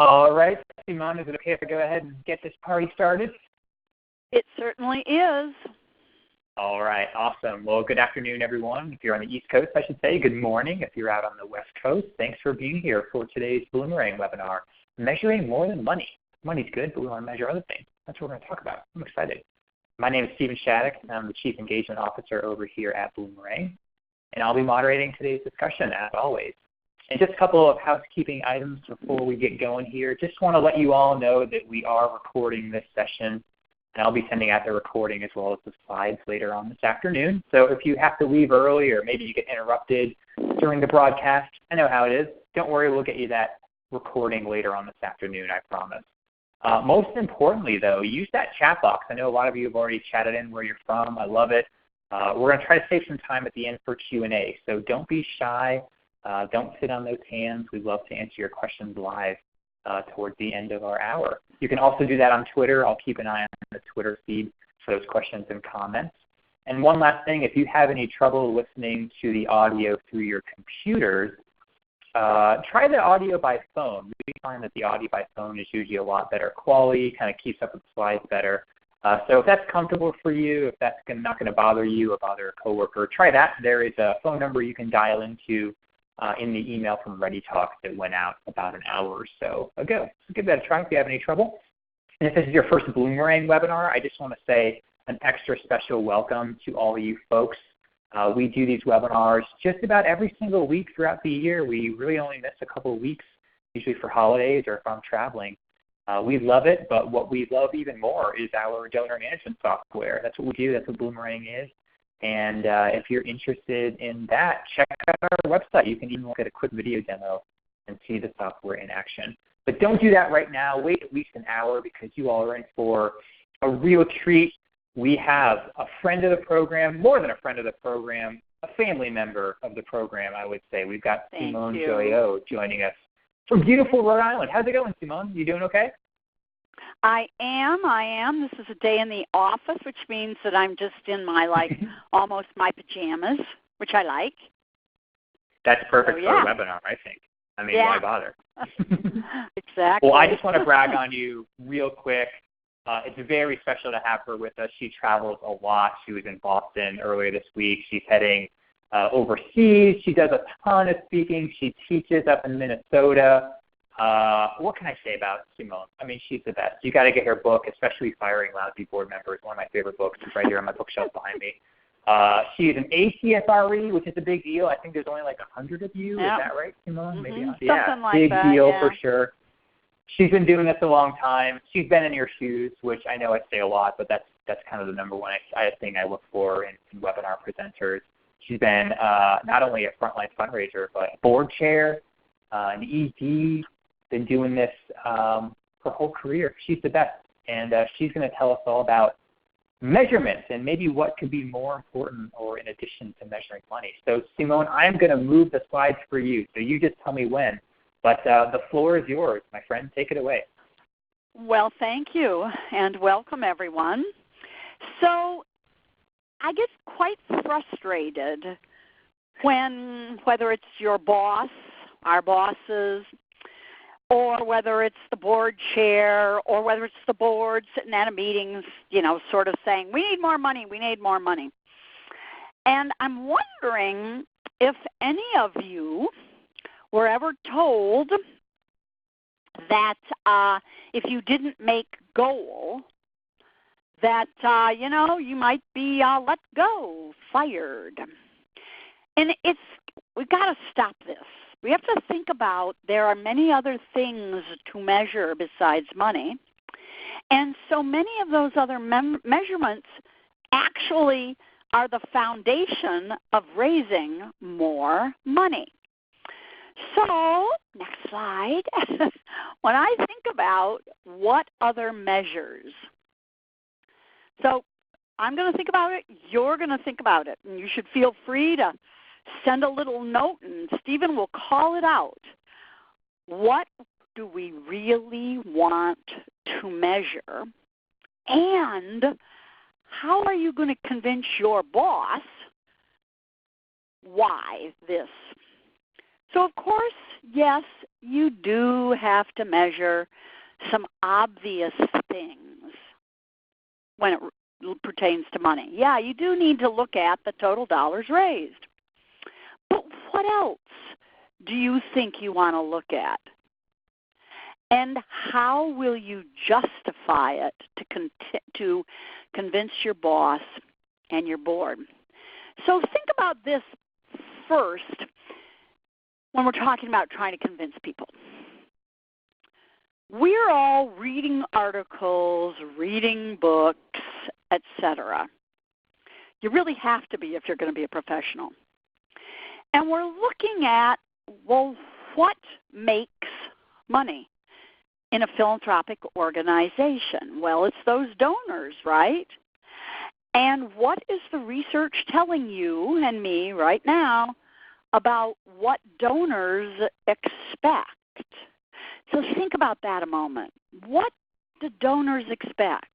All right, Simone, is it okay if I go ahead and get this party started? It certainly is. All right, awesome. Well, good afternoon, everyone. If you're on the East Coast, I should say. Good morning. If you're out on the West Coast, thanks for being here for today's Boomerang webinar, Measuring More Than Money. Money's good, but we want to measure other things. That's what we're going to talk about. I'm excited. My name is Stephen Shattuck, and I'm the Chief Engagement Officer over here at Boomerang, and I'll be moderating today's discussion, as always. And just a couple of housekeeping items before we get going here. Just want to let you all know that we are recording this session, and I'll be sending out the recording as well as the slides later on this afternoon. So if you have to leave early or maybe you get interrupted during the broadcast, I know how it is. Don't worry, we'll get you that recording later on this afternoon, I promise. Most importantly, though, use that chat box. I know a lot of you have already chatted in where you're from. I love it. We're going to try to save some time at the end for Q&A, so don't be shy. Don't sit on those hands. We'd love to answer your questions live towards the end of our hour. You can also do that on Twitter. I'll keep an eye on the Twitter feed for those questions and comments. And one last thing, if you have any trouble listening to the audio through your computers, try the audio by phone. We find that the audio by phone is usually a lot better quality, kind of keeps up with the slides better. So if that's comfortable for you, if that's not going to bother you or bother a coworker, try that. There is a phone number you can dial into in the email from ReadyTalk that went out about an hour or so ago. So give that a try if you have any trouble. And if this is your first Boomerang webinar, I just want to say an extra special welcome to all of you folks. We do these webinars just about every single week throughout the year. We really only miss a couple of weeks, usually for holidays or if I'm traveling. We love it, but what we love even more is our donor management software. That's what we do. That's what Boomerang is. And if you're interested in that, check out our website. You can even look at a quick video demo and see the software in action. But don't do that right now. Wait at least an hour because you all are in for a real treat. We have a friend of the program, more than a friend of the program, a family member of the program, I would say. We've got Simone Joyaux joining us from beautiful Rhode Island. How's it going, Simone? You doing okay? I am. This is a day in the office, which means that I'm just in my, almost my pajamas, which I like. That's perfect for a webinar, I think. I mean, why bother? Exactly. Well, I just want to brag on you real quick. It's very special to have her with us. She travels a lot. She was in Boston earlier this week. She's heading overseas. She does a ton of speaking. She teaches up in Minnesota. What can I say about Simone? I mean, she's the best. You got to get her book, especially Firing Lousy Board Members. One of my favorite books. It's right here on my bookshelf behind me. She is an ACFRE, which is a big deal. I think there's only 100 of you. Yep. Is that right, Simone? Mm-hmm. Maybe not. Something like big that, deal for sure. She's been doing this a long time. She's been in your shoes, which I know I say a lot, but that's kind of the number one thing I look for in webinar presenters. She's been not only a frontline fundraiser, but board chair, an ED, been doing this her whole career. She's the best, and she's going to tell us all about measurements and maybe what could be more important or in addition to measuring money. So, Simone, I'm going to move the slides for you, so you just tell me when. But the floor is yours, my friend. Take it away. Well, thank you, and welcome, everyone. So I get quite frustrated when, whether it's your boss, our bosses, or whether it's the board chair, or whether it's the board sitting at a meeting, sort of saying, we need more money, we need more money. And I'm wondering if any of you were ever told that if you didn't make goal, that, you might be let go, fired. And we've got to stop this. We have to think about there are many other things to measure besides money. And so many of those other measurements actually are the foundation of raising more money. So, next slide. When I think about what other measures, so I'm going to think about it, you're going to think about it, and you should feel free to send a little note, and Stephen will call it out. What do we really want to measure, and how are you going to convince your boss why this? So, of course, yes, you do have to measure some obvious things when it pertains to money. Yeah, you do need to look at the total dollars raised. But what else do you think you want to look at? And how will you justify it to convince your boss and your board? So think about this first when we're talking about trying to convince people. We're all reading articles, reading books, etc. You really have to be if you're going to be a professional. And we're looking at, well, what makes money in a philanthropic organization? Well, it's those donors, right? And what is the research telling you and me right now about what donors expect? So think about that a moment. What do donors expect?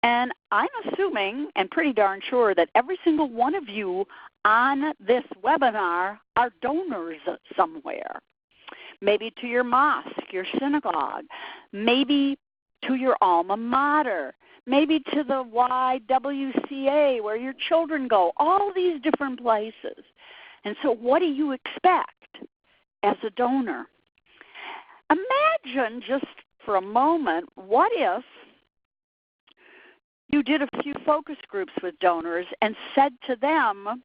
And I'm assuming and pretty darn sure that every single one of you on this webinar are donors somewhere. Maybe to your mosque, your synagogue, maybe to your alma mater, maybe to the YWCA where your children go, all these different places. And so what do you expect as a donor? Imagine just for a moment, what if you did a few focus groups with donors and said to them,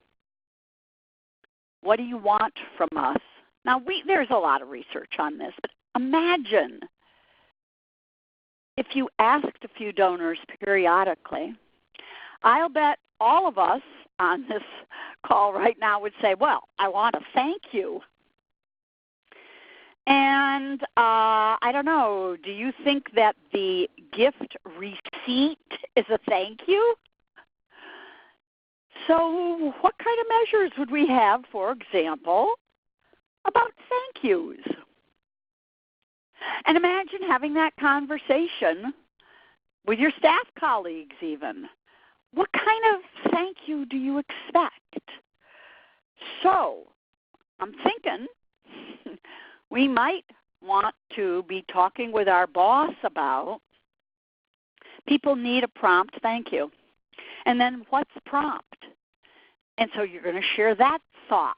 what do you want from us? Now, there's a lot of research on this, but imagine if you asked a few donors periodically. I'll bet all of us on this call right now would say, well, I want to thank you. And I don't know, do you think that the gift receipt is a thank you? So what kind of measures would we have, for example, about thank yous? And imagine having that conversation with your staff colleagues even. What kind of thank you do you expect? So I'm thinking we might want to be talking with our boss about people need a prompt thank you. And then what's prompt? And so you're going to share that thought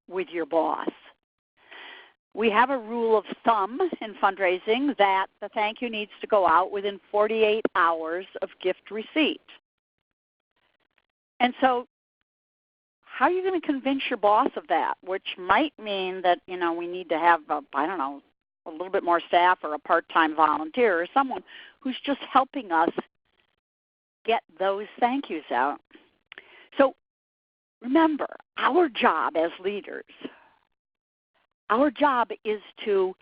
with your boss. We have a rule of thumb in fundraising that the thank you needs to go out within 48 hours of gift receipt. And so how are you going to convince your boss of that, which might mean that, we need to have, a little bit more staff or a part-time volunteer or someone who's just helping us get those thank yous out. So remember, our job as leaders, our job is to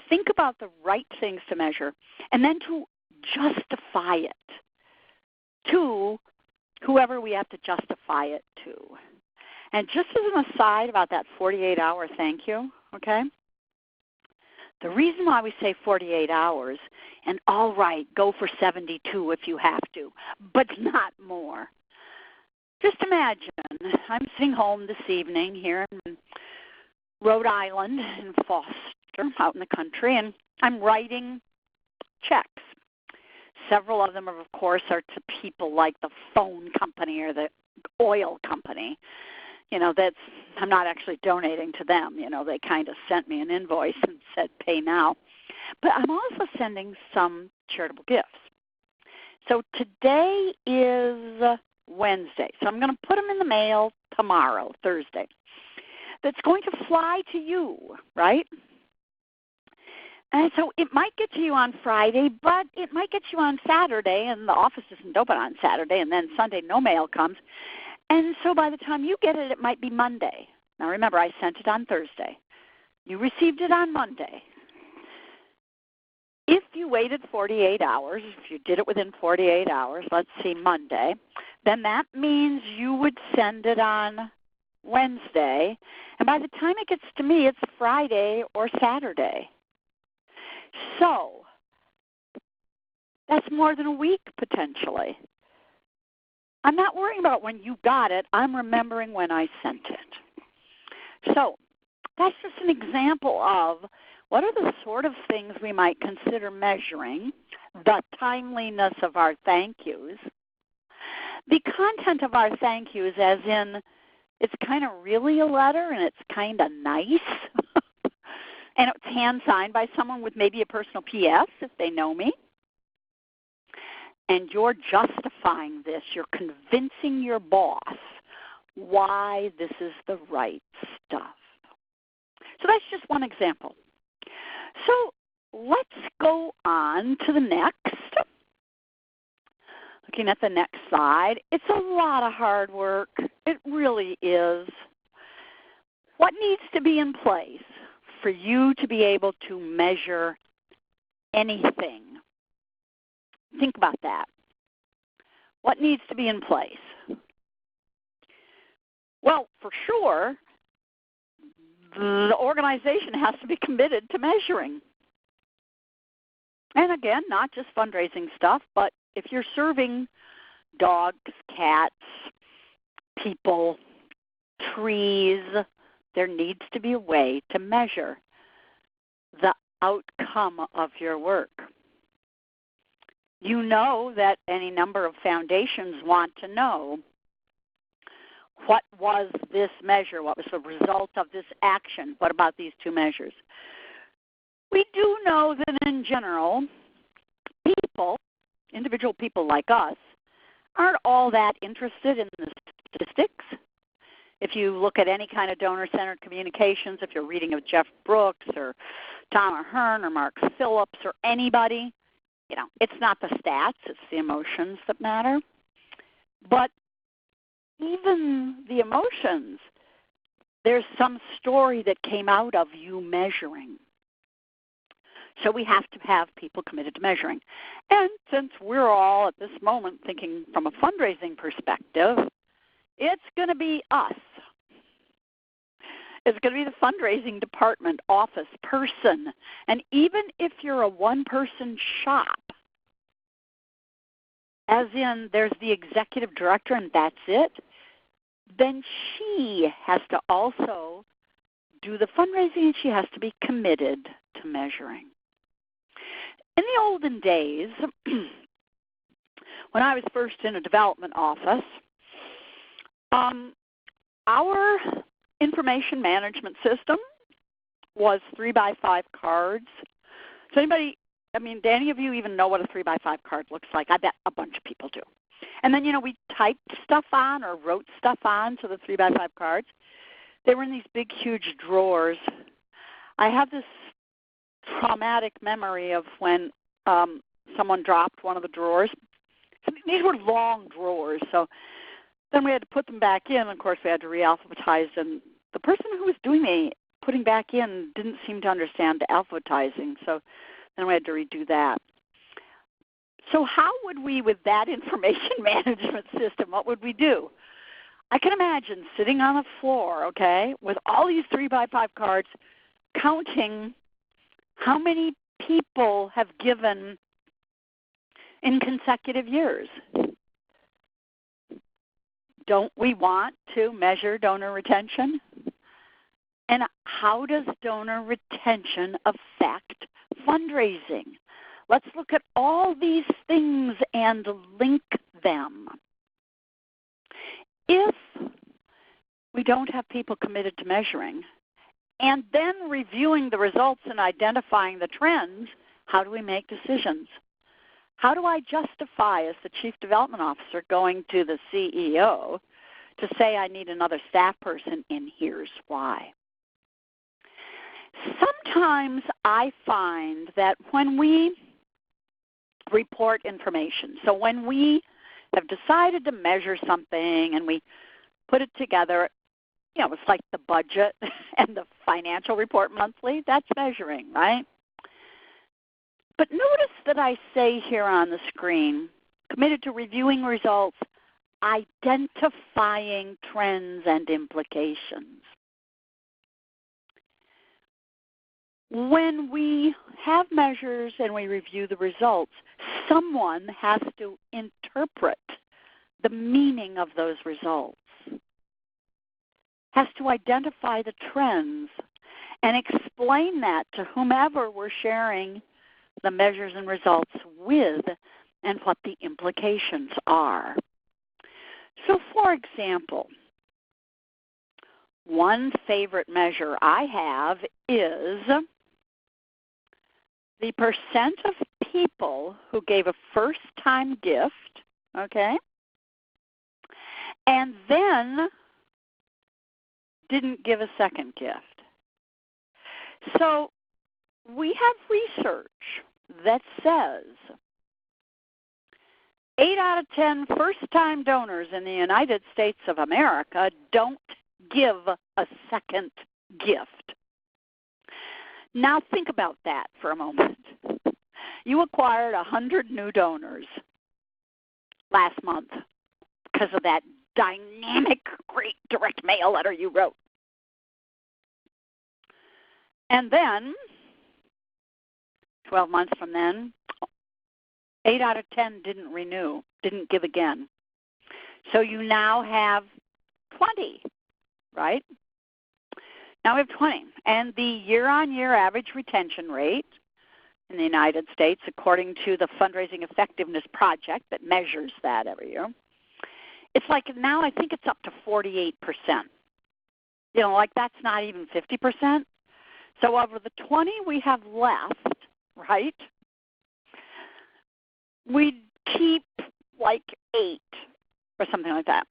think about the right things to measure and then to justify it to whoever we have to justify it to. And just as an aside about that 48-hour thank you, okay? The reason why we say 48 hours, and all right, go for 72 if you have to, but not more. Just imagine, I'm sitting home this evening here in Rhode Island in Foster, out in the country, and I'm writing checks. Several of them, of course, are to people like the phone company or the oil company. I'm not actually donating to them. They kind of sent me an invoice and said, pay now. But I'm also sending some charitable gifts. So today is Wednesday. So I'm going to put them in the mail tomorrow, Thursday. That's going to fly to you, right? And so it might get to you on Friday, but it might get you on Saturday, and the office isn't open on Saturday, and then Sunday no mail comes. And so by the time you get it, it might be Monday. Now remember, I sent it on Thursday. You received it on Monday. If you waited 48 hours, if you did it within 48 hours, let's see, Monday, then that means you would send it on Wednesday. And by the time it gets to me, it's Friday or Saturday. So that's more than a week potentially. I'm not worrying about when you got it. I'm remembering when I sent it. So that's just an example of what are the sort of things we might consider measuring, the timeliness of our thank yous, the content of our thank yous as in it's kind of really a letter and it's kind of nice, and it's hand-signed by someone with maybe a personal PS if they know me. And you're justifying this. You're convincing your boss why this is the right stuff. So that's just one example. So let's go on to the next. Looking at the next slide, it's a lot of hard work. It really is. What needs to be in place for you to be able to measure anything? Think about that. What needs to be in place? Well, for sure, the organization has to be committed to measuring. And again, not just fundraising stuff, but if you're serving dogs, cats, people, trees, there needs to be a way to measure the outcome of your work. You know that any number of foundations want to know what was this measure, what was the result of this action, what about these two measures. We do know that in general, people, individual people like us, aren't all that interested in the statistics. If you look at any kind of donor-centered communications, if you're reading of Jeff Brooks or Tom Ahern or Mark Phillips or anybody, you know, it's not the stats, it's the emotions that matter. But even the emotions, there's some story that came out of you measuring. So we have to have people committed to measuring. And since we're all at this moment thinking from a fundraising perspective, it's going to be us. It's going to be the fundraising department, office, person. And even if you're a one-person shop, as in there's the executive director and that's it, then she has to also do the fundraising and she has to be committed to measuring. In the olden days, when I was first in a development office, our information management system was 3x5 cards. So anybody, I mean, do any of you even know what a 3x5 card looks like? I bet a bunch of people do. And then, you know, we typed stuff on or wrote stuff on to the 3x5 cards. They were in these big, huge drawers. I have this traumatic memory of when someone dropped one of the drawers. These were long drawers, so then we had to put them back in. Of course, we had to re-alphabetize, and the person who was doing the putting back in didn't seem to understand the alphabetizing, so then we had to redo that. So how would we, with that information management system, what would we do? I can imagine sitting on the floor, okay, with all these 3x5 cards, counting how many people have given in consecutive years. Don't we want to measure donor retention? And how does donor retention affect fundraising? Let's look at all these things and link them. If we don't have people committed to measuring, and then reviewing the results and identifying the trends, how do we make decisions? How do I justify as the Chief Development Officer going to the CEO to say I need another staff person and here's why? Sometimes I find that when we report information, so when we have decided to measure something and we put it together, you know, it's like the budget and the financial report monthly, that's measuring, right? But notice that I say here on the screen, committed to reviewing results, identifying trends and implications. When we have measures and we review the results, someone has to interpret the meaning of those results, has to identify the trends, and explain that to whomever we're sharing the measures and results with and what the implications are. So for example, one favorite measure I have is the percent of people who gave a first-time gift, okay, and then didn't give a second gift. So we have research that says 8 out of 10 first-time donors in the United States of America don't give a second gift. Now think about that for a moment. You acquired 100 new donors last month because of that dynamic, great direct mail letter you wrote. And then, 12 months from then, 8 out of 10 didn't renew, didn't give again. So you now have 20, right? Now we have 20. And the year-on-year average retention rate in the United States, according to the Fundraising Effectiveness Project that measures that every year, it's like now I think it's up to 48%. You know, like that's not even 50%. So of the 20 we have left, right, we keep like 8 or something like that.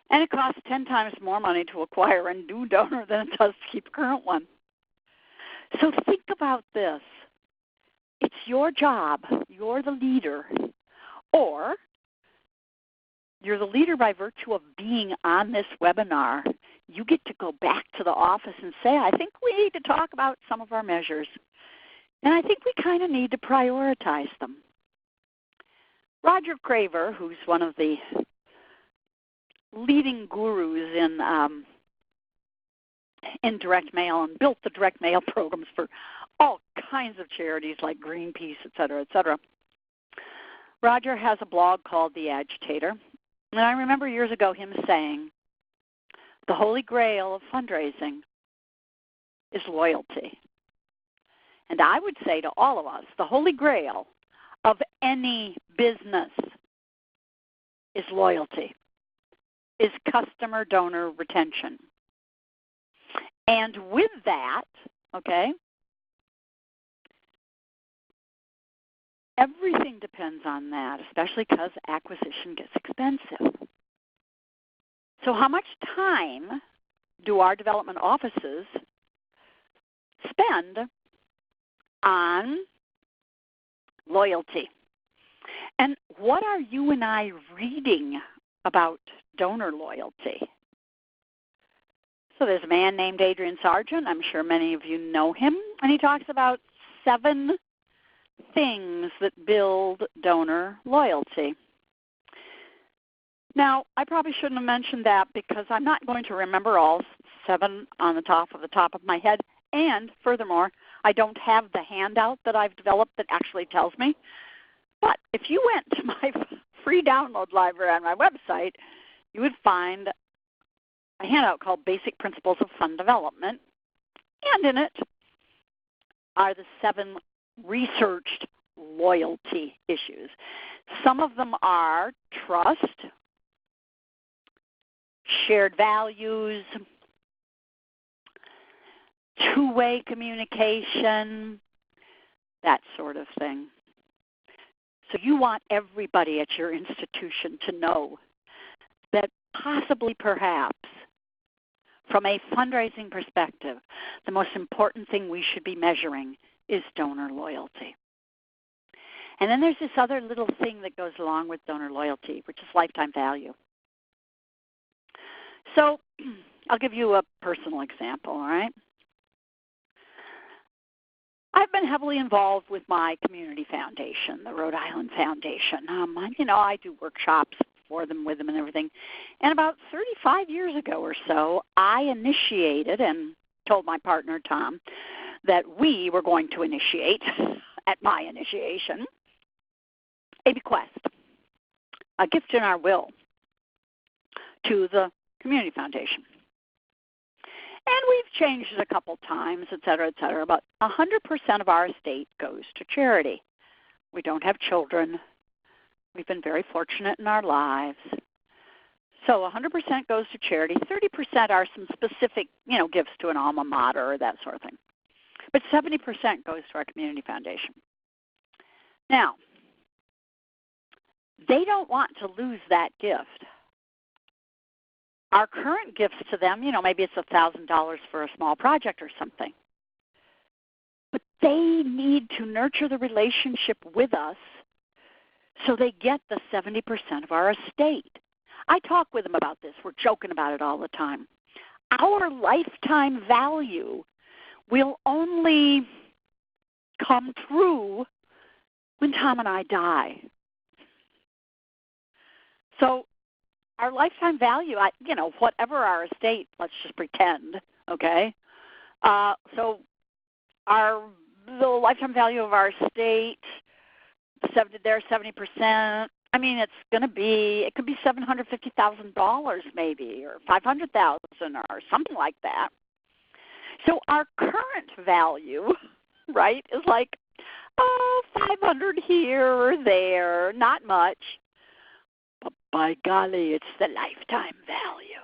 And it costs 10 times more money to acquire a new donor than it does to keep a current one. So think about this. It's your job. You're the leader. Or you're the leader by virtue of being on this webinar. You get to go back to the office and say, I think we need to talk about some of our measures. And I think we kind of need to prioritize them. Roger Craver, who's one of the leading gurus in direct mail and built the direct mail programs for all kinds of charities like Greenpeace, et cetera, et cetera. Roger has a blog called The Agitator. And I remember years ago him saying, the holy grail of fundraising is loyalty. And I would say to all of us, the holy grail of any business is loyalty, is customer donor retention. And with that, okay, everything depends on that, especially because acquisition gets expensive. So how much time do our development offices spend on loyalty? And what are you and I reading about donor loyalty? So there's a man named Adrian Sargent. I'm sure many of you know him. And he talks about 7 things that build donor loyalty. Now, I probably shouldn't have mentioned that because I'm not going to remember all 7 on the top of my head. And furthermore, I don't have the handout that I've developed that actually tells me. But if you went to my free download library on my website, you would find a handout called Basic Principles of Fund Development. And in it are the 7 researched loyalty issues. Some of them are trust, shared values, two-way communication, that sort of thing. So you want everybody at your institution to know that possibly, perhaps, from a fundraising perspective, the most important thing we should be measuring is donor loyalty. And then there's this other little thing that goes along with donor loyalty, which is lifetime value. So I'll give you a personal example, all right? I've been heavily involved with my community foundation, the Rhode Island Foundation. I do workshops for them, with them, and everything. And about 35 years ago or so, I initiated and told my partner, Tom, that we were going to initiate, at my initiation, a bequest, a gift in our will to the community foundation. And we've changed it a couple times, et cetera, but 100% of our estate goes to charity. We don't have children. We've been very fortunate in our lives. So 100% goes to charity. 30% are some specific, gifts to an alma mater or that sort of thing. But 70% goes to our community foundation. Now, they don't want to lose that gift. Our current gifts to them, maybe it's $1,000 for a small project or something. But they need to nurture the relationship with us so they get the 70% of our estate. I talk with them about this. We're joking about it all the time. Our lifetime value will only come true when Tom and I die. So our lifetime value, whatever our estate, let's just pretend, okay? So the lifetime value of our estate, their 70%, it could be $750,000 maybe, or $500,000 or something like that. So our current value, right, is like, $500 here or there, not much. But by golly, it's the lifetime value.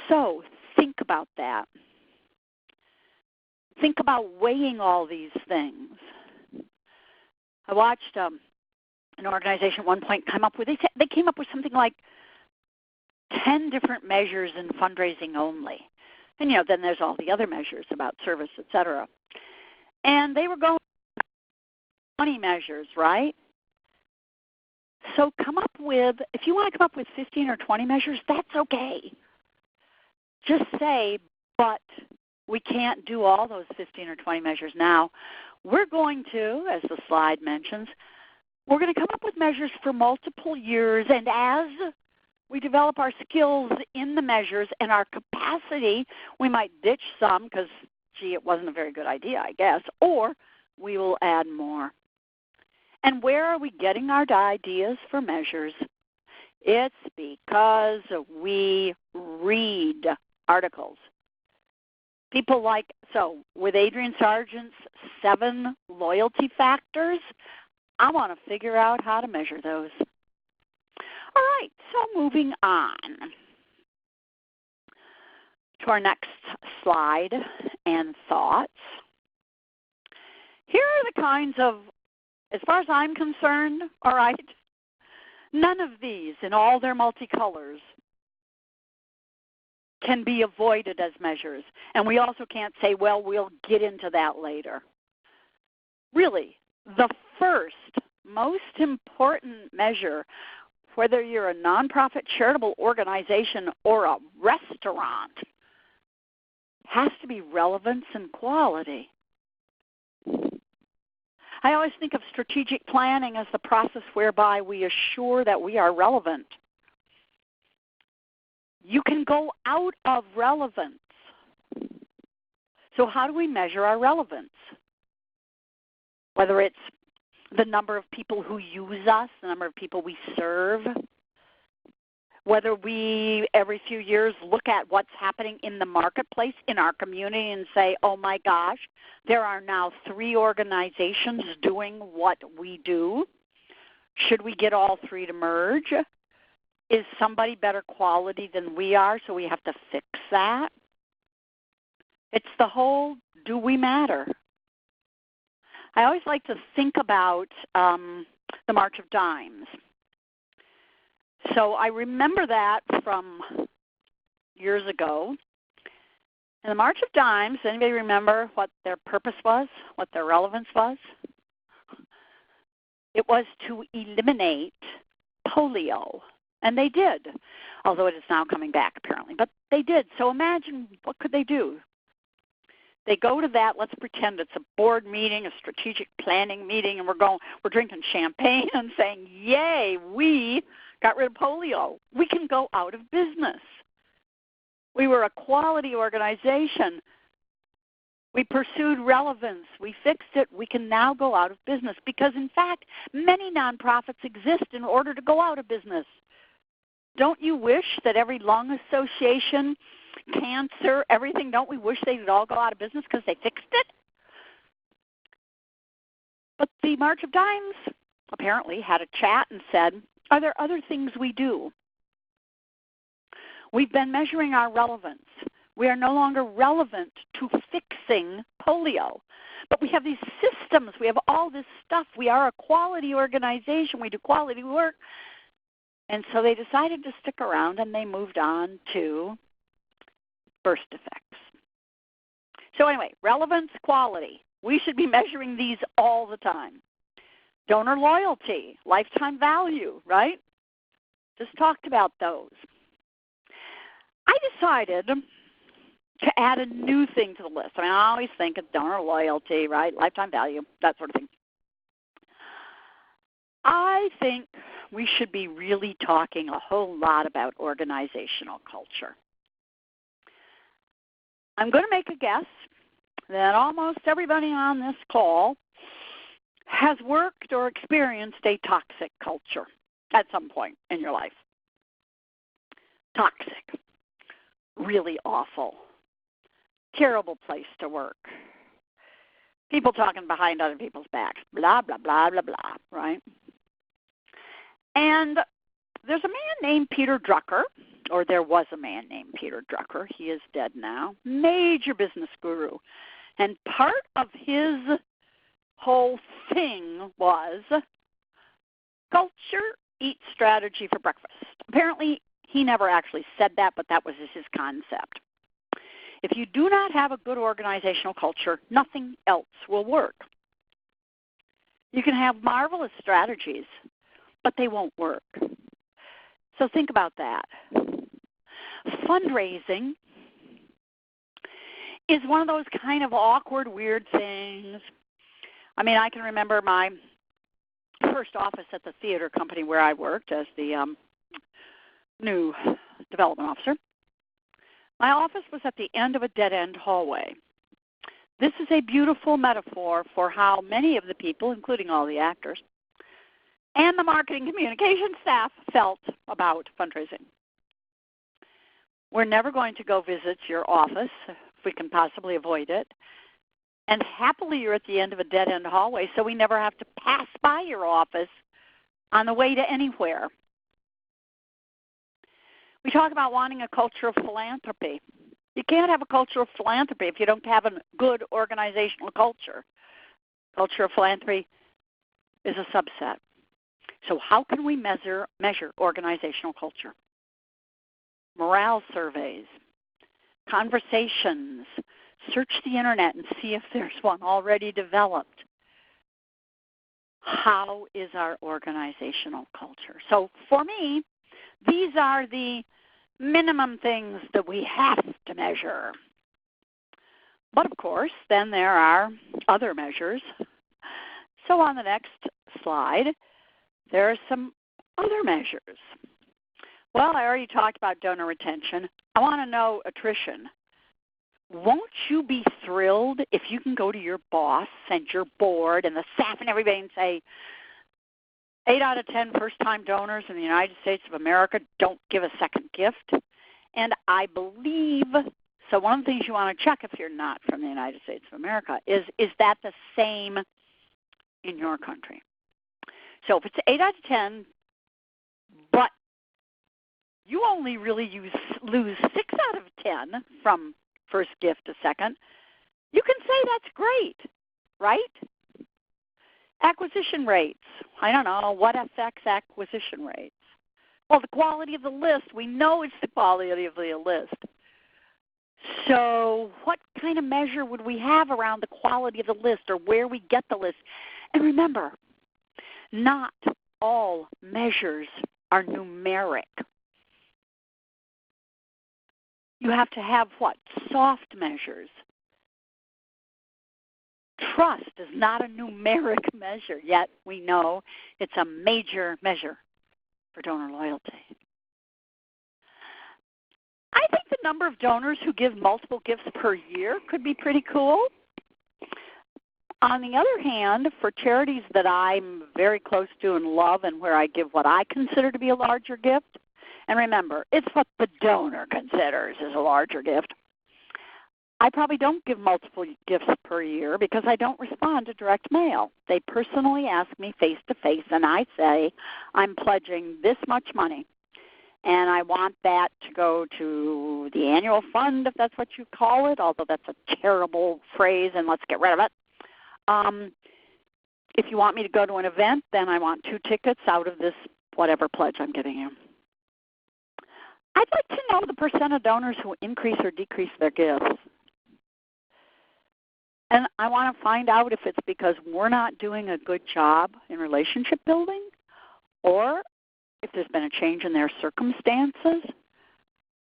So think about that. Think about weighing all these things. I watched an organization at one point they came up with something like 10 different measures in fundraising only. And, then there's all the other measures about service, et cetera. And they were going 20 measures, right? So if you want to come up with 15 or 20 measures, that's okay. Just say, but we can't do all those 15 or 20 measures now. We're going to, as the slide mentions, we're going to come up with measures for multiple years, and as we develop our skills in the measures and our capacity, we might ditch some because, it wasn't a very good idea, I guess, or we will add more. And where are we getting our ideas for measures? It's because we read articles. People with Adrian Sargent's 7 loyalty factors, I want to figure out how to measure those. All right, so moving on to our next slide and thoughts. Here are the kinds of, as far as I'm concerned, all right, none of these in all their multicolors can be avoided as measures. And we also can't say, well, we'll get into that later. Really, the first most important measure, whether you're a nonprofit charitable organization or a restaurant, has to be relevance and quality. I always think of strategic planning as the process whereby we assure that we are relevant. You can go out of relevance. So how do we measure our relevance? Whether it's the number of people who use us, the number of people we serve, whether we every few years look at what's happening in the marketplace in our community and say, oh my gosh, there are now 3 organizations doing what we do. Should we get all 3 to merge? Is somebody better quality than we are, so we have to fix that? It's the whole, do we matter? I always like to think about the March of Dimes. So I remember that from years ago. And the March of Dimes, anybody remember what their purpose was, what their relevance was? It was to eliminate polio. And they did, although it is now coming back apparently. But they did. So imagine, what could they do? They go to that, let's pretend it's a board meeting, a strategic planning meeting, and we're drinking champagne and saying, yay, we got rid of polio. We can go out of business. We were a quality organization. We pursued relevance. We fixed it. We can now go out of business because, in fact, many nonprofits exist in order to go out of business. Don't you wish that every lung association cancer, everything. Don't we wish they'd all go out of business because they fixed it? But the March of Dimes apparently had a chat and said, are there other things we do? We've been measuring our relevance. We are no longer relevant to fixing polio. But we have these systems. We have all this stuff. We are a quality organization. We do quality work. And so they decided to stick around, and they moved on to birth defects. So anyway, relevance, quality. We should be measuring these all the time. Donor loyalty, lifetime value, right? Just talked about those. I decided to add a new thing to the list. I mean, I always think of donor loyalty, right? Lifetime value, that sort of thing. I think we should be really talking a whole lot about organizational culture. I'm going to make a guess that almost everybody on this call has worked or experienced a toxic culture at some point in your life. Toxic. Really awful. Terrible place to work. People talking behind other people's backs. Blah, blah, blah, blah, blah, right? And there's a man named Peter Drucker, or there was a man named Peter Drucker. He is dead now. Major business guru. And part of his whole thing was culture eats strategy for breakfast. Apparently, he never actually said that, but that was his concept. If you do not have a good organizational culture, nothing else will work. You can have marvelous strategies, but they won't work. So think about that. Fundraising is one of those kind of awkward, weird things. I mean, I can remember my first office at the theater company where I worked as the new development officer. My office was at the end of a dead-end hallway. This is a beautiful metaphor for how many of the people, including all the actors, and the marketing communication staff felt about fundraising. We're never going to go visit your office if we can possibly avoid it. And happily, you're at the end of a dead-end hallway, so we never have to pass by your office on the way to anywhere. We talk about wanting a culture of philanthropy. You can't have a culture of philanthropy if you don't have a good organizational culture. Culture of philanthropy is a subset. So how can we measure organizational culture? Morale surveys, conversations, search the internet and see if there's one already developed. How is our organizational culture? So for me, these are the minimum things that we have to measure. But of course, then there are other measures. So on the next slide, there are some other measures. Well, I already talked about donor retention. I want to know attrition. Won't you be thrilled if you can go to your boss and your board and the staff and everybody and say, 8 out of 10 first-time donors in the United States of America don't give a second gift? And I believe, so one of the things you want to check if you're not from the United States of America is that the same in your country? So if it's 8 out of 10, but you only really lose 6 out of 10 from first gift to second, you can say that's great, right? Acquisition rates. I don't know, what affects acquisition rates? Well, the quality of the list. We know it's the quality of the list. So what kind of measure would we have around the quality of the list or where we get the list? And remember, not all measures are numeric. You have to have what? Soft measures. Trust is not a numeric measure, yet we know it's a major measure for donor loyalty. I think the number of donors who give multiple gifts per year could be pretty cool. On the other hand, for charities that I'm very close to and love and where I give what I consider to be a larger gift, And remember, it's what the donor considers as a larger gift. I probably don't give multiple gifts per year because I don't respond to direct mail. They personally ask me face-to-face, and I say, I'm pledging this much money, and I want that to go to the annual fund, if that's what you call it, although that's a terrible phrase, and let's get rid of it. If you want me to go to an event, then I want 2 tickets out of this whatever pledge I'm giving you. I'd like to know the percent of donors who increase or decrease their gifts. And I want to find out if it's because we're not doing a good job in relationship building, or if there's been a change in their circumstances.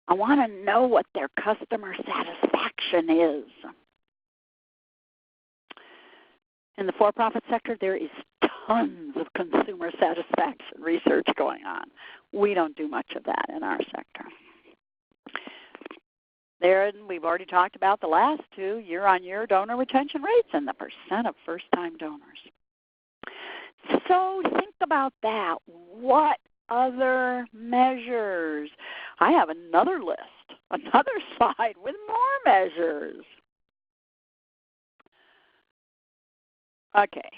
I want to know what their customer satisfaction is. In the for-profit sector, there is tons of consumer satisfaction research going on. We don't do much of that in our sector. There, we've already talked about the last 2, year-on-year donor retention rates and the percent of first-time donors. So think about that. What other measures? I have another list, another slide with more measures. Okay,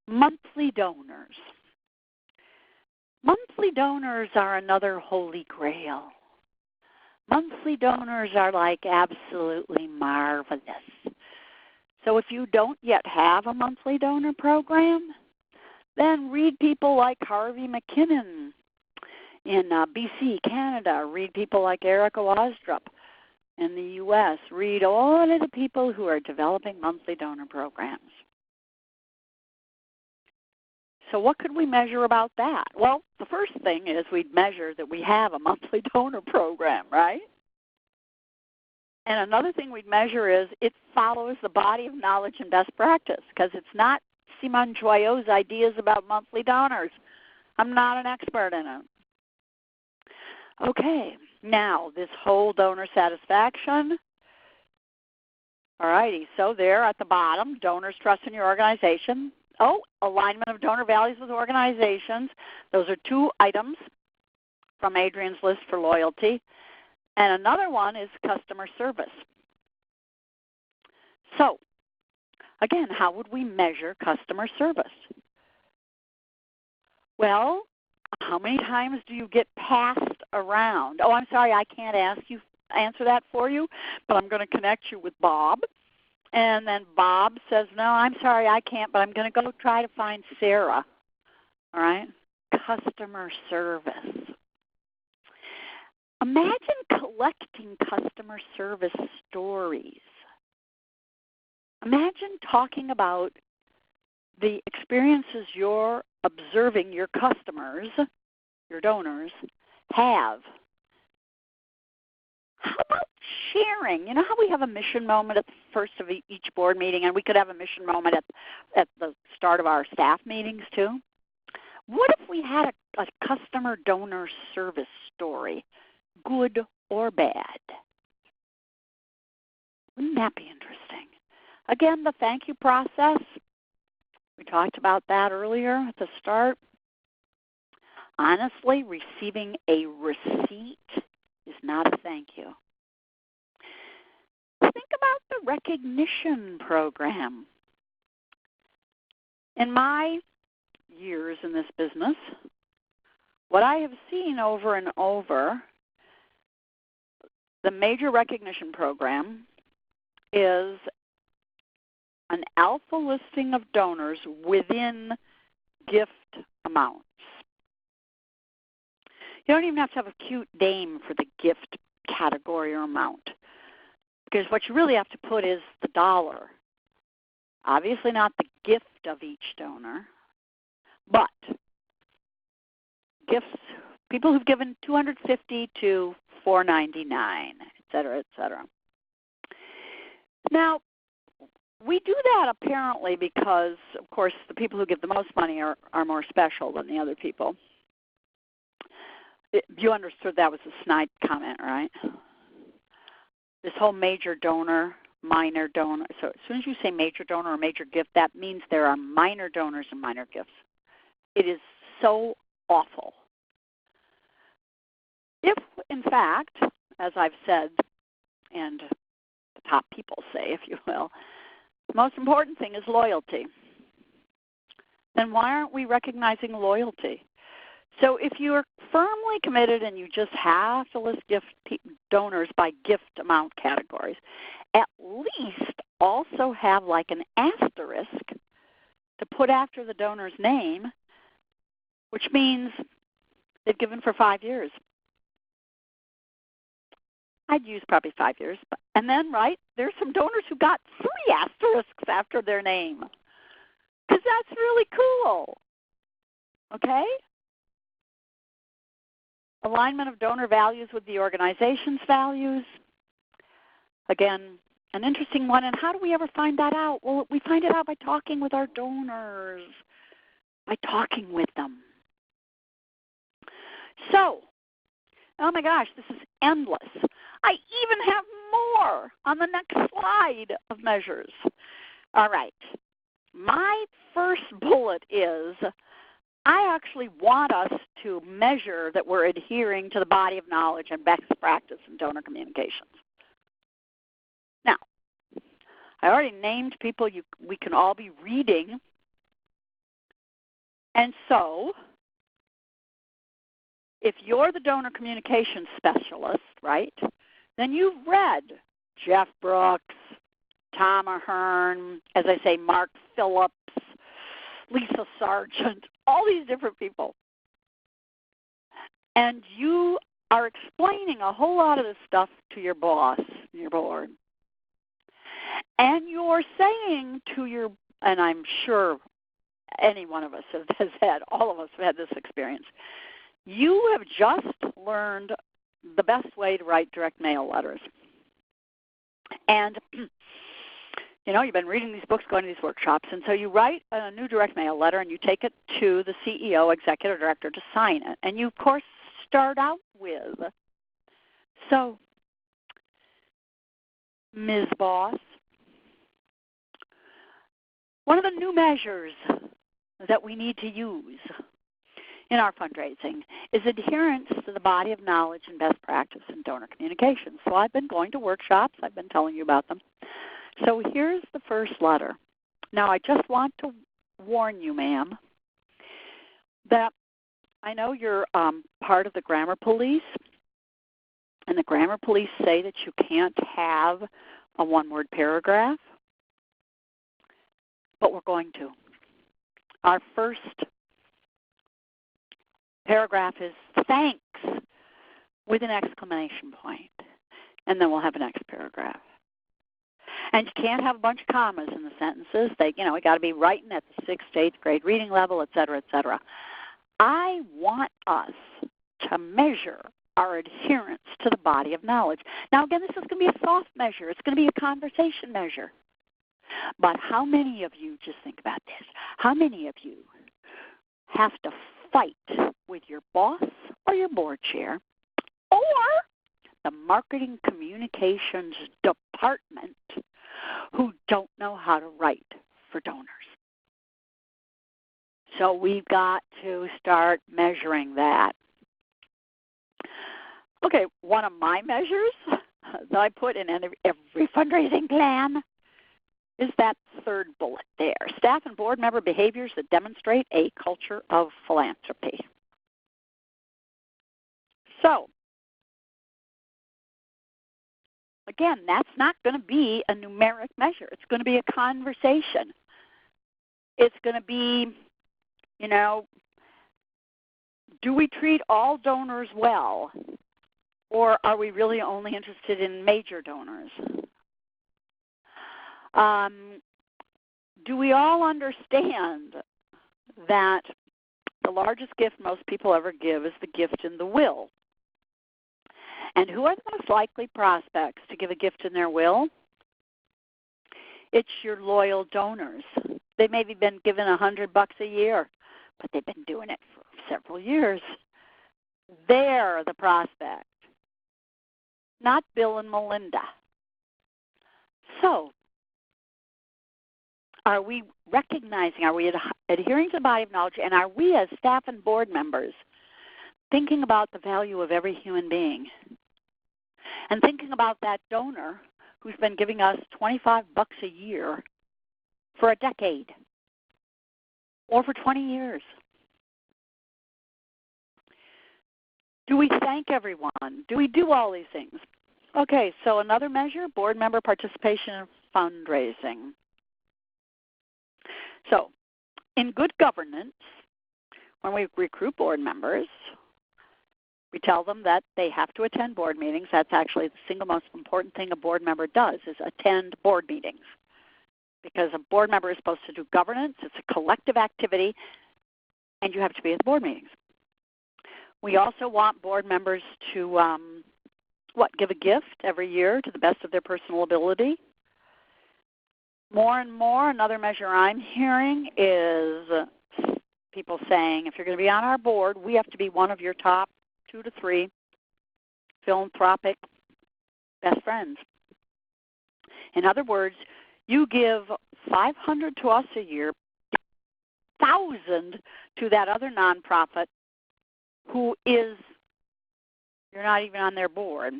monthly donors. Monthly donors are another holy grail. Monthly donors are like absolutely marvelous. So if you don't yet have a monthly donor program, then read people like Harvey McKinnon in BC, Canada. Read people like Erica Wastrup in the U.S. Read all of the people who are developing monthly donor programs. So what could we measure about that? Well, the first thing is we'd measure that we have a monthly donor program, right? And another thing we'd measure is it follows the body of knowledge and best practice, because it's not Simone Joyaux's ideas about monthly donors. I'm not an expert in it. Okay, now this whole donor satisfaction. All righty, so there at the bottom, donors trust in your organization. Oh, alignment of donor values with organizations. Those are 2 items from Adrian's list for loyalty. And another one is customer service. So, again, how would we measure customer service? Well, how many times do you get passed around? Oh, I'm sorry, I can't answer that for you, but I'm going to connect you with Bob. And then Bob says, no, I'm sorry, I can't, but I'm going to go try to find Sarah. All right? Customer service. Imagine collecting customer service stories. Imagine talking about the experiences you're observing your customers, your donors, have. How about sharing? You know how we have a mission moment at the first of each board meeting, and we could have a mission moment at the start of our staff meetings too? What if we had a customer donor service story, good or bad? Wouldn't that be interesting? Again, the thank you process. We talked about that earlier at the start. Honestly, receiving a receipt is not a thank you. Think about the recognition program. In my years in this business, what I have seen over and over, the major recognition program is an alpha listing of donors within gift amounts. You don't even have to have a cute name for the gift category or amount, because what you really have to put is the dollar. Obviously not the gift of each donor, but gifts, people who've given $250 to $499, et cetera, et cetera. Now, we do that apparently because, of course, the people who give the most money are more special than the other people. You understood that was a snide comment, right? This whole major donor, minor donor. So as soon as you say major donor or major gift, that means there are minor donors and minor gifts. It is so awful. in fact, as I've said, and the top people say, if you will, the most important thing is loyalty. Then why aren't we recognizing loyalty? So if you're firmly committed and you just have to list donors by gift amount categories, at least also have like an asterisk to put after the donor's name, which means they've given for 5 years. I'd use probably 5 years. And then, right, there's some donors who got 3 asterisks after their name, because that's really cool. Okay? Alignment of donor values with the organization's values. Again, an interesting one. And how do we ever find that out? Well, we find it out by talking with our donors, by talking with them. So, oh my gosh, this is endless. I even have more on the next slide of measures. All right. My first bullet is I actually want us to measure that we're adhering to the body of knowledge and best practice in donor communications. Now, I already named people we can all be reading. And so, if you're the donor communications specialist, right, then you've read Jeff Brooks, Tom Ahern, as I say, Mark Phillips, Lisa Sargent, all these different people. And you are explaining a whole lot of this stuff to your boss, your board. And you're saying to your, and I'm sure any one of us has had, all of us have had this experience, you have just learned the best way to write direct mail letters. And, you know, you've been reading these books, going to these workshops, and so you write a new direct mail letter and you take it to the CEO, executive director, to sign it. And you, of course, start out with, so, Ms. Boss, one of the new measures that we need to use in our fundraising is adherence to the body of knowledge and best practice in donor communications. So I've been going to workshops. I've been telling you about them. So here's the first letter. Now I just want to warn you, ma'am, that I know you're part of the grammar police, and the grammar police say that you can't have a one-word paragraph, but we're going to. Our first paragraph is thanks with an exclamation point, and then we'll have a next paragraph. And you can't have a bunch of commas in the sentences. We got to be writing at the 6th to 8th grade reading level, et cetera, et cetera. I want us to measure our adherence to the body of knowledge. Now, again, this is going to be a soft measure. It's going to be a conversation measure. But how many of you, just think about this, how many of you have to fight with your boss or your board chair or the marketing communications department who don't know how to write for donors? So we've got to start measuring that. Okay, one of my measures that I put in every fundraising plan is that third bullet there. Staff and board member behaviors that demonstrate a culture of philanthropy. So, again, that's not going to be a numeric measure. It's going to be a conversation. It's going to be, do we treat all donors well? Or are we really only interested in major donors? Do we all understand that the largest gift most people ever give is the gift in the will? And who are the most likely prospects to give a gift in their will? It's your loyal donors. They may have been given $100 a year, but they've been doing it for several years. They're the prospect, not Bill and Melinda. So, are we recognizing, are we adhering to the body of knowledge, and are we as staff and board members thinking about the value of every human being and thinking about that donor who's been giving us $25 a year for a decade or for 20 years. Do we thank everyone? Do we do all these things? Okay, so another measure, board member participation in fundraising. So, in good governance, when we recruit board members, we tell them that they have to attend board meetings. That's actually the single most important thing a board member does, is attend board meetings. Because a board member is supposed to do governance, it's a collective activity, and you have to be at the board meetings. We also want board members to, give a gift every year to the best of their personal ability. More and more, another measure I'm hearing is people saying, if you're going to be on our board, we have to be one of your top 2 to 3 philanthropic best friends. In other words, you give $500 to us a year, $1,000 to that other nonprofit who is, you're not even on their board.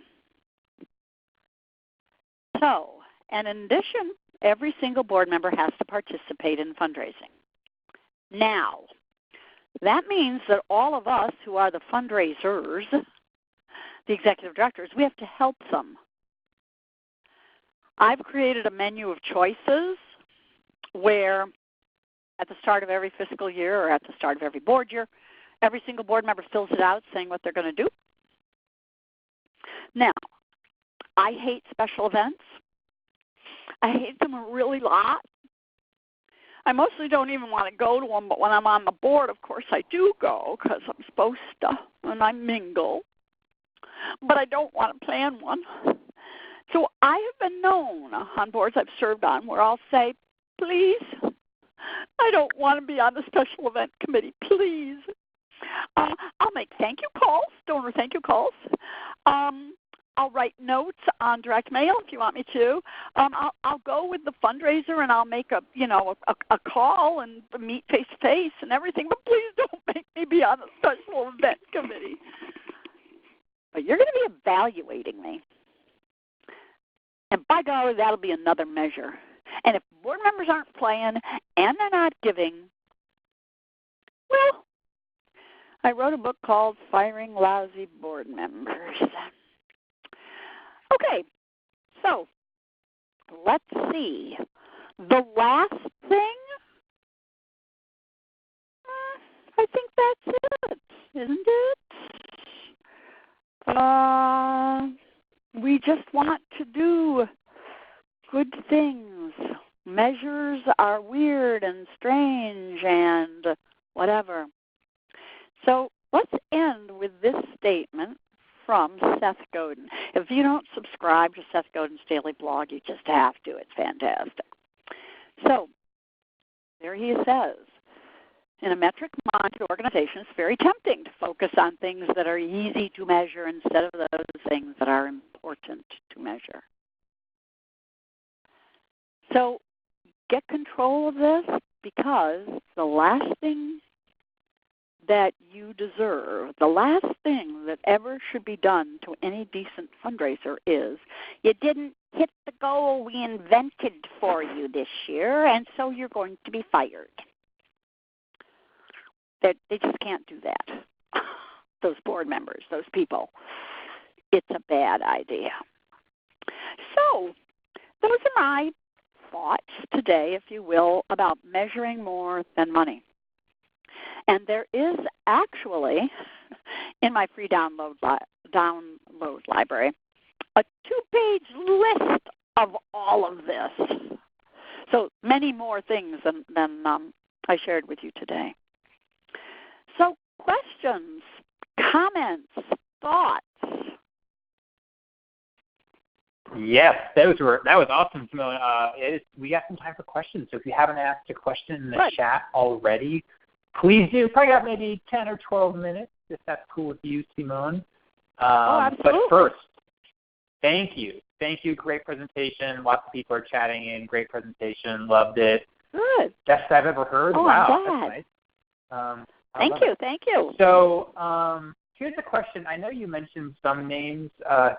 So, and in addition, every single board member has to participate in fundraising. Now, that means that all of us who are the fundraisers, the executive directors, we have to help them. I've created a menu of choices where at the start of every fiscal year or at the start of every board year, every single board member fills it out saying what they're going to do. Now, I hate special events. I hate them a really lot. I mostly don't even want to go to them, but when I'm on the board, of course, I do go because I'm supposed to, and I mingle. But I don't want to plan one. So I have been known on boards I've served on where I'll say, please, I don't want to be on the special event committee, please. I'll make thank you calls, donor thank you calls. I'll write notes on direct mail if you want me to. I'll go with the fundraiser and I'll make a call and meet face to face and everything. But please don't make me be on the special event committee. But you're going to be evaluating me, and by golly, that'll be another measure. And if board members aren't playing and they're not giving, well, I wrote a book called Firing Lousy Board Members. Okay, so let's see. The last thing, I think that's it, isn't it? We just want to do good things. Measures are weird and strange and whatever. So let's end with this statement from Seth Godin. If you don't subscribe to Seth Godin's daily blog, you just have to. It's fantastic. So there he says, in a metric-minded organization, it's very tempting to focus on things that are easy to measure instead of those things that are important to measure. So get control of this, because the last thing that you deserve, the last thing that ever should be done to any decent fundraiser is, you didn't hit the goal we invented for you this year, and so you're going to be fired. They just can't do that. Those board members, those people. It's a bad idea. So those are my thoughts today, if you will, about measuring more than money. And there is actually, in my free download library, a 2-page list of all of this. So many more things than I shared with you today. So questions, comments, thoughts? Yes, that was awesome, Simone. We got some time for questions, so if you haven't asked a question in the chat already, please do. Probably got maybe 10 or 12 minutes, if that's cool with you, Simone. Absolutely. But first, thank you. Thank you. Great presentation. Lots of people are chatting in. Great presentation. Loved it. Good. Best I've ever heard. Oh, wow, I'm glad. that's nice. Thank you. So here's a question. I know you mentioned some names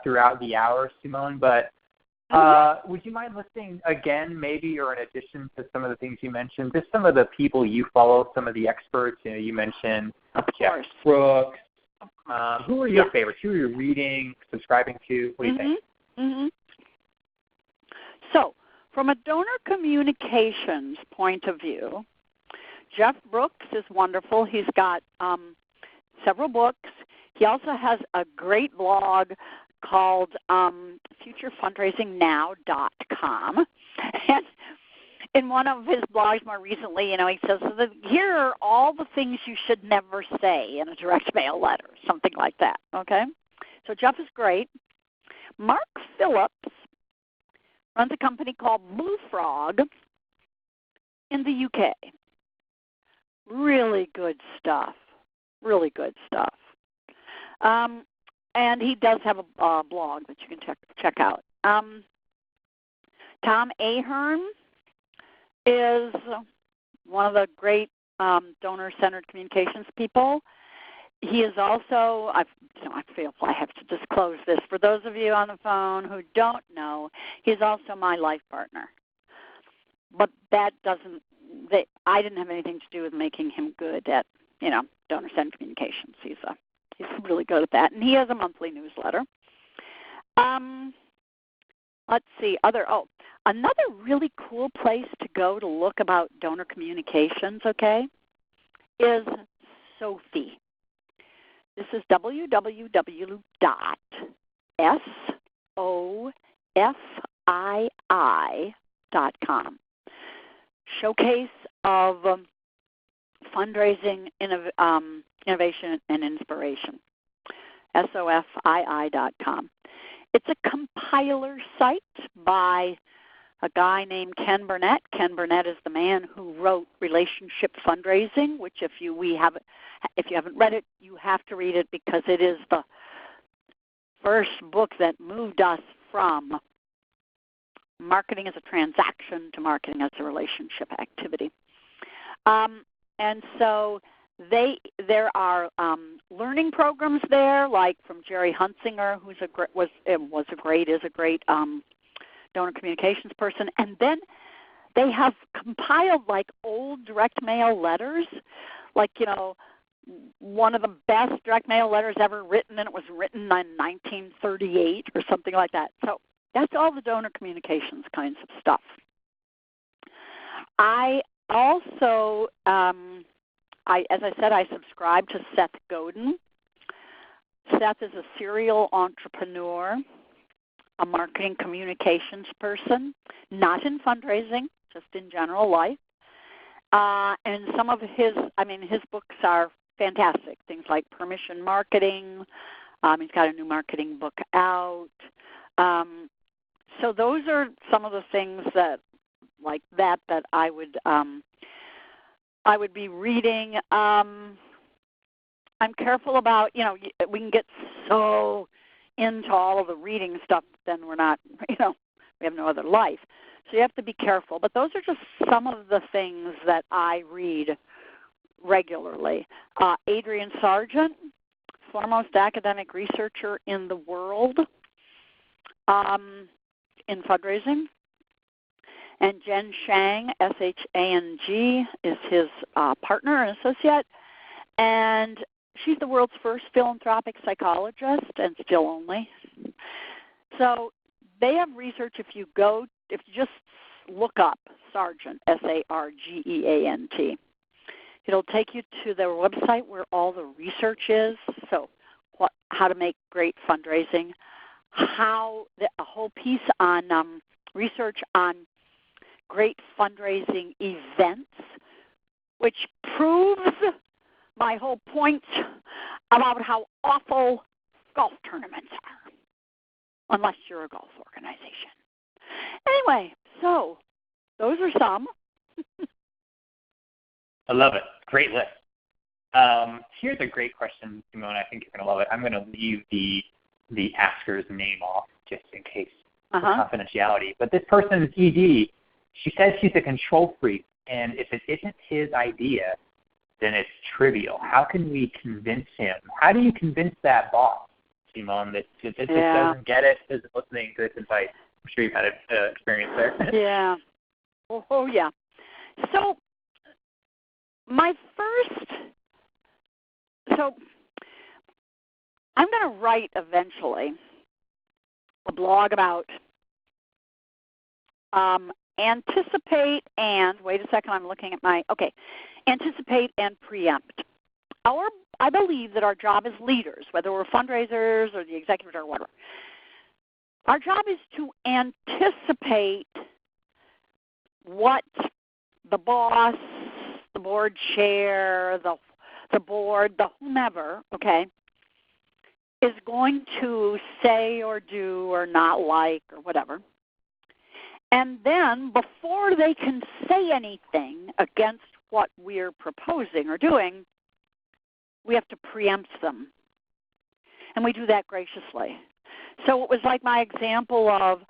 throughout the hour, Simone, but would you mind listing again, maybe, or in addition to some of the things you mentioned, just some of the people you follow, some of the experts? You know, you mentioned Jeff Brooks. Who are your favorites? Who are you reading, subscribing to? What do you think? Mm-hmm. So, from a donor communications point of view, Jeff Brooks is wonderful. He's got several books. He also has a great blog called futurefundraisingnow.com. And in one of his blogs more recently, you know, he says, here are all the things you should never say in a direct mail letter, something like that, okay? So Jeff is great. Mark Phillips runs a company called Blue Frog in the UK. Really good stuff. Really good stuff. And he does have a blog that you can check out. Tom Ahern is one of the great donor-centered communications people. He is also, I feel I have to disclose this. For those of you on the phone who don't know, he's also my life partner. But that doesn't, I didn't have anything to do with making him good at, you know, donor-centered communications. He's really good at that. And he has a monthly newsletter. Let's see, another really cool place to go to look about donor communications, okay, is Sophie. This is www.sofii.com. Showcase of fundraising, innovation, and inspiration. sofii.com. It's a compiler site by a guy named Ken Burnett. Ken Burnett is the man who wrote Relationship Fundraising, which if you haven't read it, you have to read it because it is the first book that moved us from marketing as a transaction to marketing as a relationship activity. And so there are learning programs there, like from Jerry Hunsinger, who's a great donor communications person, and then they have compiled like old direct mail letters, like, you know, one of the best direct mail letters ever written, and it was written in 1938 or something like that. So that's all the donor communications kinds of stuff. I also, as I said, I subscribe to Seth Godin. Seth is a serial entrepreneur, a marketing communications person, not in fundraising, just in general life. And some of his books are fantastic, things like Permission Marketing. He's got a new marketing book out. So those are some of the things that I would be reading. I'm careful about, you know, we can get so into all of the reading stuff, then we're not, you know, we have no other life. So you have to be careful. But those are just some of the things that I read regularly. Adrian Sargent, foremost academic researcher in the world in fundraising. And Jen Shang, S-H-A-N-G, is his partner and associate. And she's the world's first philanthropic psychologist, and still only. So they have research. If you just look up Sargent, S-A-R-G-E-A-N-T, it'll take you to their website where all the research is. So how to make great fundraising, a whole piece on research on great fundraising events, which proves my whole point about how awful golf tournaments are, unless you're a golf organization. Anyway, so those are some. I love it. Great list. Here's a great question, Simone. I think you're going to love it. I'm going to leave the asker's name off just in case for confidentiality. But this person is ED. She says she's a control freak, and if it isn't his idea, then it's trivial. How can we convince him? How do you convince that boss, Simone, that just doesn't get it, isn't listening to this advice? I'm sure you've had an experience there. Yeah. Oh, yeah. So I'm going to write eventually a blog about anticipate and, wait a second, I'm looking at anticipate and preempt. I believe that our job as leaders, whether we're fundraisers or the executives or whatever, our job is to anticipate what the boss, the board chair, the board, the whomever, is going to say or do or not like or whatever. And then before they can say anything against what we're proposing or doing, we have to preempt them. And we do that graciously. So it was like my example of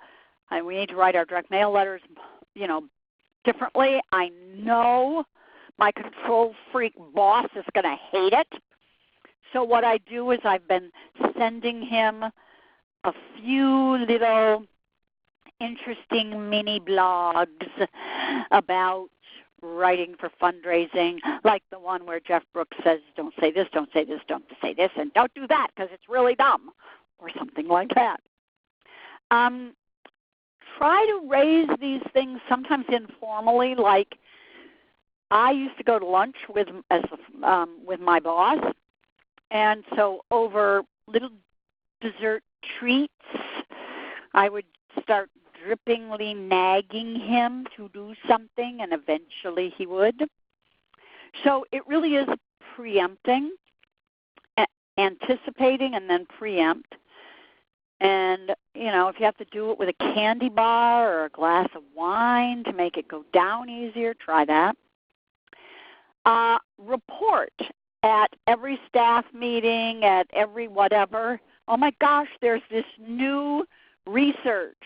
we need to write our direct mail letters, differently. I know my control freak boss is going to hate it. So what I do is I've been sending him a few little interesting mini blogs about writing for fundraising, like the one where Jeff Brooks says, don't say this, don't say this, don't say this, and don't do that because it's really dumb, or something like that. Try to raise these things sometimes informally, like I used to go to lunch with my boss, and so over little dessert treats, I would start drippingly nagging him to do something, and eventually he would. So it really is preempting, anticipating, and then preempt. And, if you have to do it with a candy bar or a glass of wine to make it go down easier, try that. Report at every staff meeting, at every whatever. Oh, my gosh, there's this new research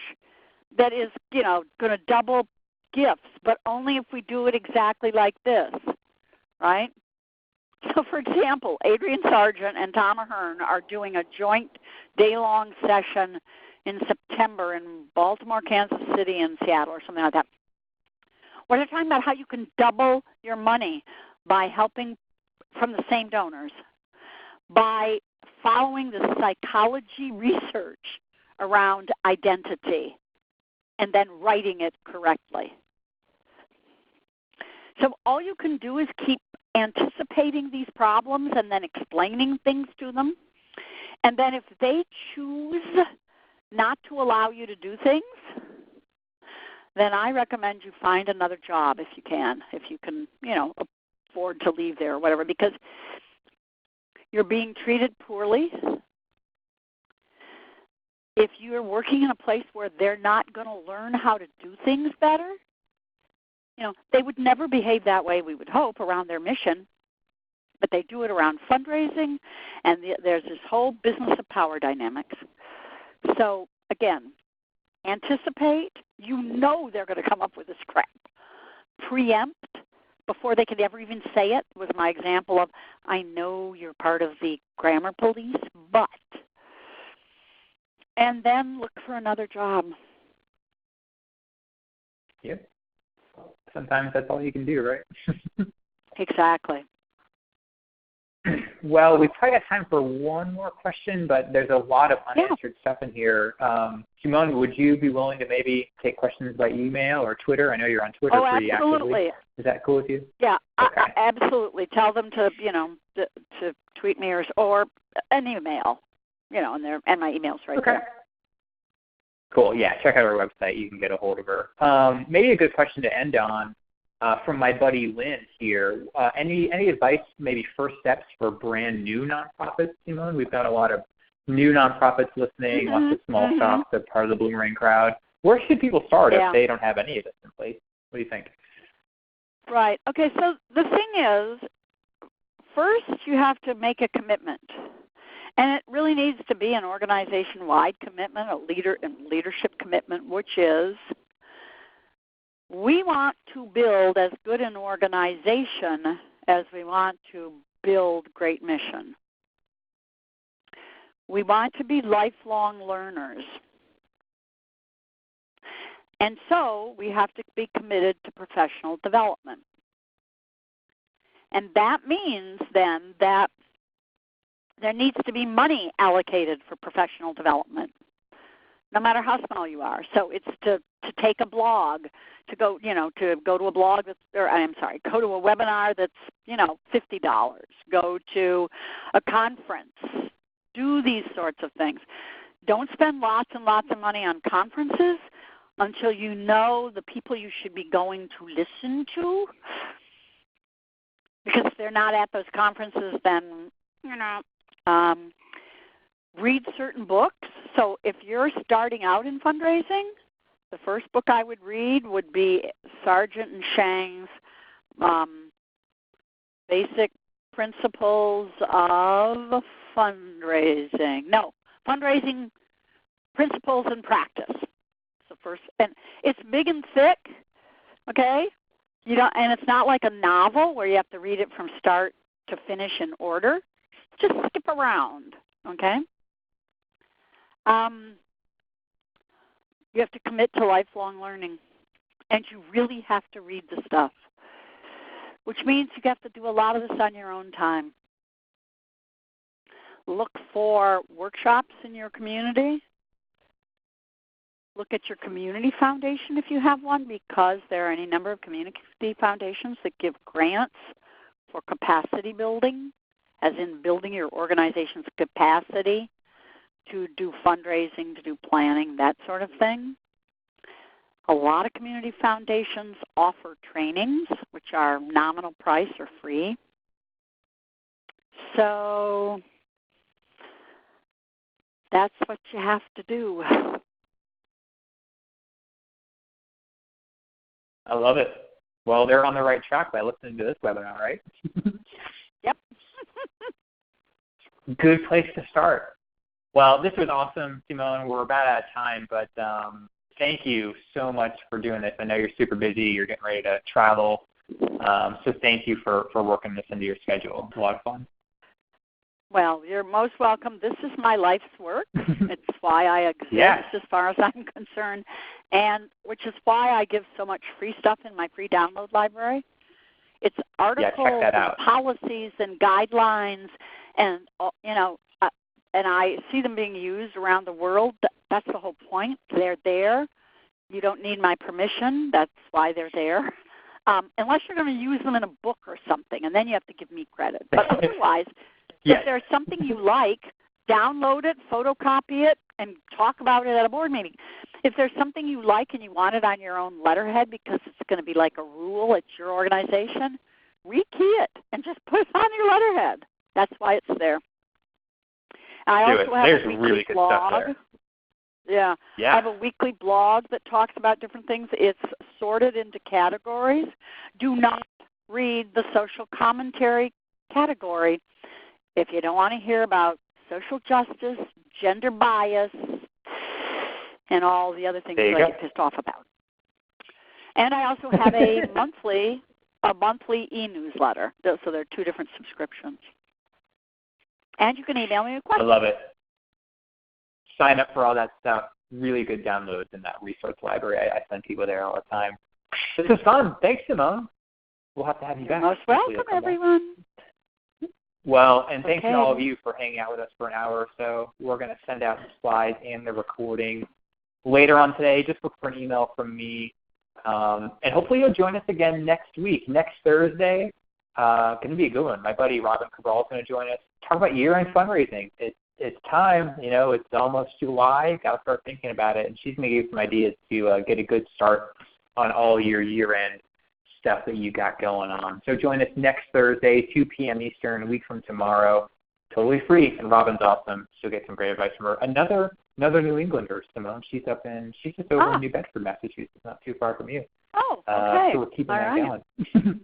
that is, going to double gifts, but only if we do it exactly like this, right? So, for example, Adrian Sargent and Tom Ahern are doing a joint day-long session in September in Baltimore, Kansas City, and Seattle, or something like that, where they're talking about how you can double your money by helping from the same donors, by following the psychology research around identity and then writing it correctly. So all you can do is keep anticipating these problems and then explaining things to them. And then if they choose not to allow you to do things, then I recommend you find another job if you can, afford to leave there or whatever, because you're being treated poorly. If you're working in a place where they're not going to learn how to do things better, they would never behave that way, we would hope, around their mission, but they do it around fundraising, and there's this whole business of power dynamics. So, again, anticipate. They're going to come up with this crap. Preempt before they could ever even say it was my example of, I know you're part of the grammar police, but. And then look for another job. Yep. Sometimes that's all you can do, right? Exactly. Well, we've probably got time for one more question, but there's a lot of unanswered stuff in here. Simone, would you be willing to maybe take questions by email or Twitter? I know you're on Twitter pretty absolutely. actively. Is that cool with you? Yeah, okay. Absolutely. Tell them to, to tweet me or an email, and my email's right there. Cool. Yeah, check out our website. You can get a hold of her. Maybe a good question to end on from my buddy Lynn here. Any advice, maybe first steps for brand new nonprofits, Simone? We've got a lot of new nonprofits listening, lots of small shops that are part of the Bloomerang crowd. Where should people start if they don't have any of this in place? What do you think? Right. Okay, so the thing is, first you have to make a commitment. And it really needs to be an organization-wide commitment, a leadership commitment, which is we want to build as good an organization as we want to build great mission. We want to be lifelong learners. And so we have to be committed to professional development. And that means then that there needs to be money allocated for professional development, no matter how small you are. So it's to take a blog, to go, to go to a blog that's, go to a webinar that's, $50. Go to a conference. Do these sorts of things. Don't spend lots and lots of money on conferences until you know the people you should be going to listen to. Because if they're not at those conferences, then, read certain books. So if you're starting out in fundraising, the first book I would read would be Sargent and Shang's Basic Principles of Fundraising. No, Fundraising Principles and Practice. The first, and it's big and thick, okay? And it's not like a novel where you have to read it from start to finish in order. Just skip around, okay? You have to commit to lifelong learning, and you really have to read the stuff, which means you have to do a lot of this on your own time. Look for workshops in your community. Look at your community foundation if you have one, because there are any number of community foundations that give grants for capacity building, as in building your organization's capacity to do fundraising, to do planning, that sort of thing. A lot of community foundations offer trainings, which are nominal price or free. So that's what you have to do. I love it. Well, they're on the right track by listening to this webinar, right? Yep. Good place to start. Well, this was awesome, Simone. We're about out of time, but thank you so much for doing this. I know you're super busy. You're getting ready to travel. So thank you for working this into your schedule. It's a lot of fun. Well, you're most welcome. This is my life's work. It's why I exist, as far as I'm concerned, and which is why I give so much free stuff in my free download library. It's articles and policies and guidelines, and and I see them being used around the world. That's the whole point. They're there. You don't need my permission. That's why they're there. Unless you're going to use them in a book or something, and then you have to give me credit. But otherwise, if there's something you like, download it, photocopy it, and talk about it at a board meeting. If there's something you like and you want it on your own letterhead because it's going to be like a rule at your organization, rekey it and just put it on your letterhead. That's why it's there. I also have a weekly blog. Yeah. I have a weekly blog that talks about different things. It's sorted into categories. Do not read the social commentary category if you don't want to hear about social justice, gender bias, and all the other things that I get pissed off about. And I also have a monthly e-newsletter. So there are two different subscriptions. And you can email me a question. I love it. Sign up for all that stuff. Really good downloads in that resource library. I send people there all the time. This is fun. Thanks, Simone. We'll have to have you back. Most welcome, everyone. Well, and thanks to all of you for hanging out with us for an hour or so. We're going to send out the slides and the recording later on today. Just look for an email from me. And hopefully you'll join us again next week. Next Thursday, going to be a good one. My buddy Robin Cabral is going to join us. Talk about year-end fundraising. It's time. It's almost July. Got to start thinking about it. And she's going to give you some ideas to get a good start on all your year-end stuff that you got going on. So join us next Thursday, 2 p.m. Eastern, a week from tomorrow. Totally free. And Robin's awesome. She'll get some great advice from her. Another New Englander, Simone. She's just over in New Bedford, Massachusetts, not too far from you. Oh, okay. So we're keeping that going.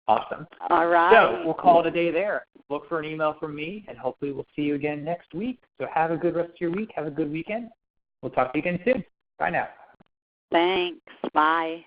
Awesome. All right. So we'll call it a day there. Look for an email from me, and hopefully we'll see you again next week. So have a good rest of your week. Have a good weekend. We'll talk to you again soon. Bye now. Thanks. Bye.